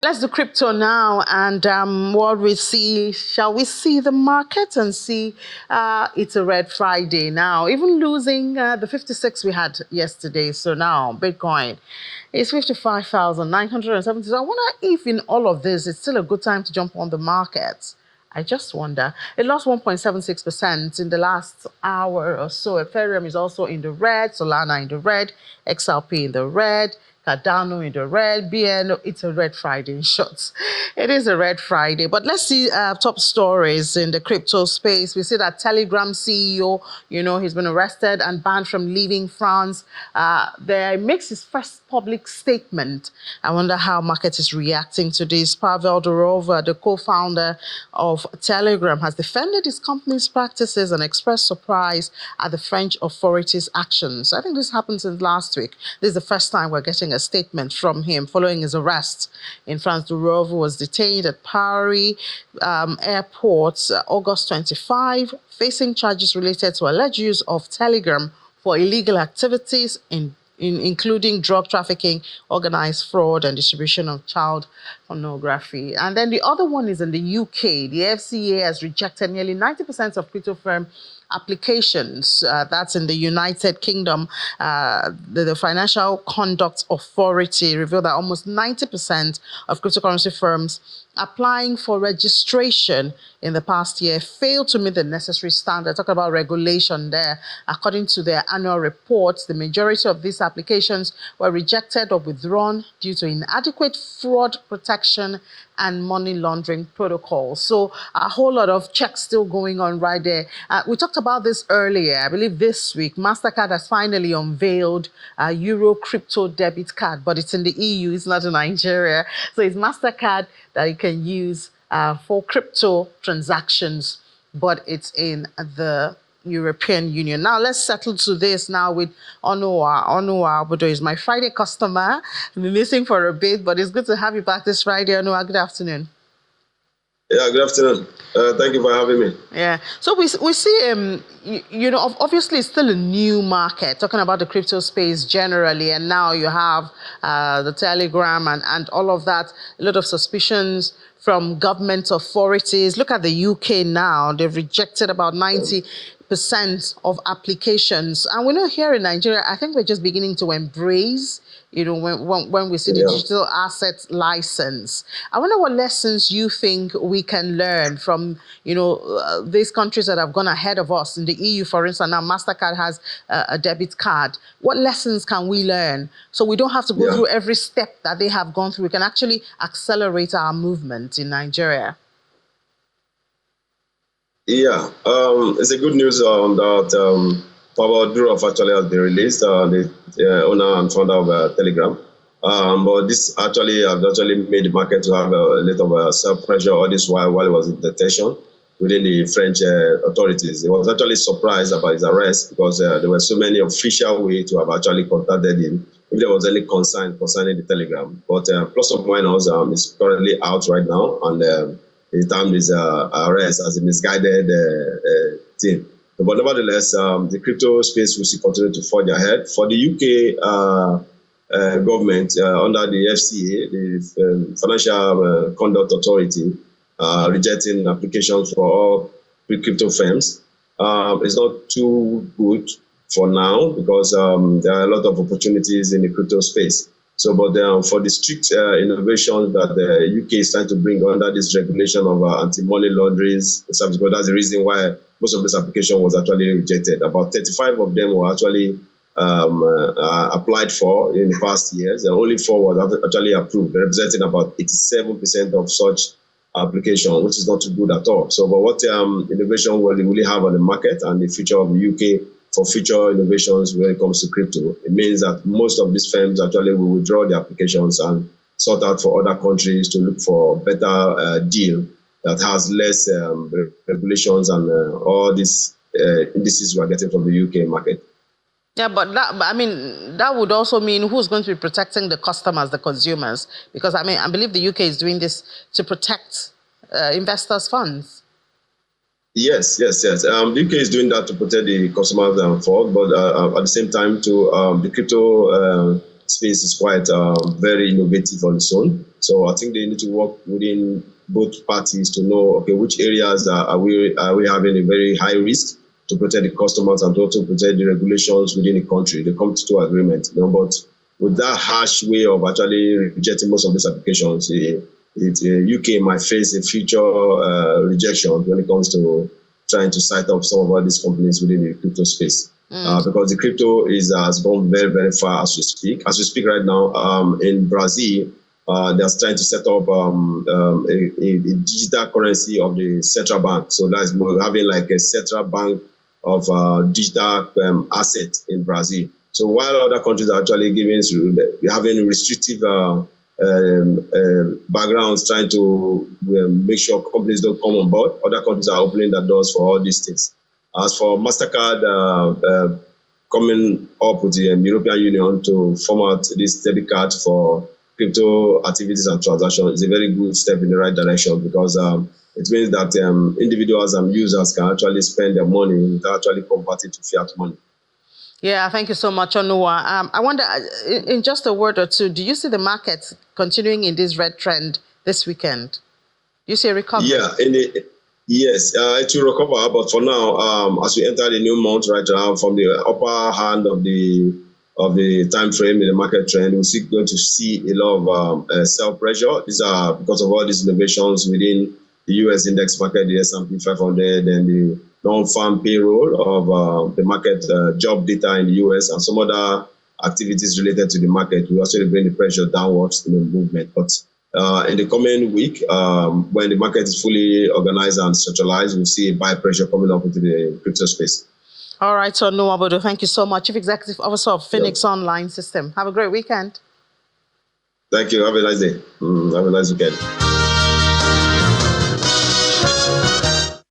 Let's do crypto now, and what we see. Shall we see the market and see? It's a red Friday now, even losing the 56 we had yesterday. So now Bitcoin is 55,970. So I wonder if in all of this, it's still a good time to jump on the market. I just wonder. It lost 1.76% in the last hour or so. Ethereum is also in the red, Solana in the red, XRP in the red, Cardano in the red, BNO. It's a red Friday in short. It is a red Friday. But let's see top stories in the crypto space. We see that Telegram CEO, he's been arrested and banned from leaving France. There makes his first public statement. I wonder how market is reacting to this. Pavel Durov, the co-founder of Telegram, has defended his company's practices and expressed surprise at the French authorities' actions. I think this happened since last week. This is the first time we're getting a statement from him following his arrest in France. Durov was detained at Paris airport August 25, facing charges related to alleged use of Telegram for illegal activities including drug trafficking, organized fraud, and distribution of child pornography. And then the other one is in the UK. The FCA has rejected nearly 90% of crypto firm applications. That's in the United Kingdom. The Financial Conduct Authority revealed that almost 90% of cryptocurrency firms applying for registration in the past year failed to meet the necessary standard. Talk about regulation there. According to their annual reports, the majority of these applications were rejected or withdrawn due to inadequate fraud protection and money laundering protocols. So a whole lot of checks still going on right there. We talked about this earlier. I believe this week, Mastercard has finally unveiled a Euro crypto debit card, but it's in the EU, it's not in Nigeria. So it's Mastercard that you can use for crypto transactions, but it's in the European Union. Now let's settle to this now with Onua. Onua Abudo is my Friday customer. I've been missing for a bit, but it's good to have you back this Friday. Onua, good afternoon. Yeah, good afternoon. Thank you for having me. Yeah. So we see, obviously it's still a new market, talking about the crypto space generally, and now you have the Telegram and all of that, a lot of suspicions from government authorities. Look at the UK now. They've rejected about 90% of applications. And we know here in Nigeria, I think we're just beginning to embrace, when we see the digital asset license. I wonder what lessons you think we can learn from, these countries that have gone ahead of us. In the EU, for instance, now Mastercard has a debit card. What lessons can we learn so we don't have to go through every step that they have gone through? We can actually accelerate our movement in Nigeria. Yeah, it's a good news on that. Pavel Durov actually has been released, the owner and founder of Telegram. But this actually has made the market to have a little of self-pressure all this while he was in detention within the French authorities. He was actually surprised about his arrest because there were so many official ways to have actually contacted him if there was any concern concerning the Telegram. But plus or minus, is currently out right now, and he termed his arrest as a misguided thing. But nevertheless, the crypto space will still continue to forge ahead. For the UK government, under the FCA, the Financial Conduct Authority, rejecting applications for all crypto firms, it's not too good for now because there are a lot of opportunities in the crypto space. So, but for the strict innovation that the UK is trying to bring under this regulation of anti-money laundering, that's the reason why most of this application was actually rejected. About 35 of them were actually applied for in the past years, and only 4 was actually approved, representing about 87% of such application, which is not too good at all. So, but what innovation will they really have on the market and the future of the UK for future innovations when it comes to crypto? It means that most of these firms actually will withdraw their applications and sort out for other countries to look for a better deal that has less regulations and all these indices we are getting from the UK market. Yeah, but that would also mean who's going to be protecting the customers, the consumers? Because I believe the UK is doing this to protect investors' funds. Yes. The UK is doing that to protect the customers' funds, but at the same time, to the crypto space is quite very innovative on its own. So I think they need to work within both parties to know, okay, which areas are we having a very high risk to protect the customers and also protect the regulations within the country. They come to agreement, but with that harsh way of actually rejecting most of these applications, UK might face a future rejection when it comes to trying to set up some of these companies within the crypto space. Because the crypto has gone very, very far as we speak. As we speak right now, in Brazil, they're trying to set up a digital currency of the central bank. So that's having like a central bank of digital asset in Brazil. So while other countries are actually having restrictive backgrounds, trying to make sure companies don't come on board, other countries are opening the doors for all these things. As for Mastercard coming up with the European Union to format this debit card for crypto activities and transactions, is a very good step in the right direction, because it means that individuals and users can actually spend their money without actually converting to fiat money. Yeah, thank you so much, Onua. I wonder, in just a word or two, do you see the market continuing in this red trend this weekend? Do you see a recovery? Yeah, yes, it will recover. But for now, as we enter the new month right now, from the upper hand of the time frame in the market trend, we're going to see a lot of sell pressure. These are because of all these innovations within the US index market, the S&P 500, and the non-farm payroll of the market job data in the US, and some other activities related to the market will actually bring the pressure downwards in the movement. But in the coming week, when the market is fully organized and centralized, we'll see a buy pressure coming up into the crypto space. All right, so Onua Bodo, thank you so much. Chief Executive Officer of Phoenix Online System. Have a great weekend. Thank you. Have a nice day. Have a nice weekend.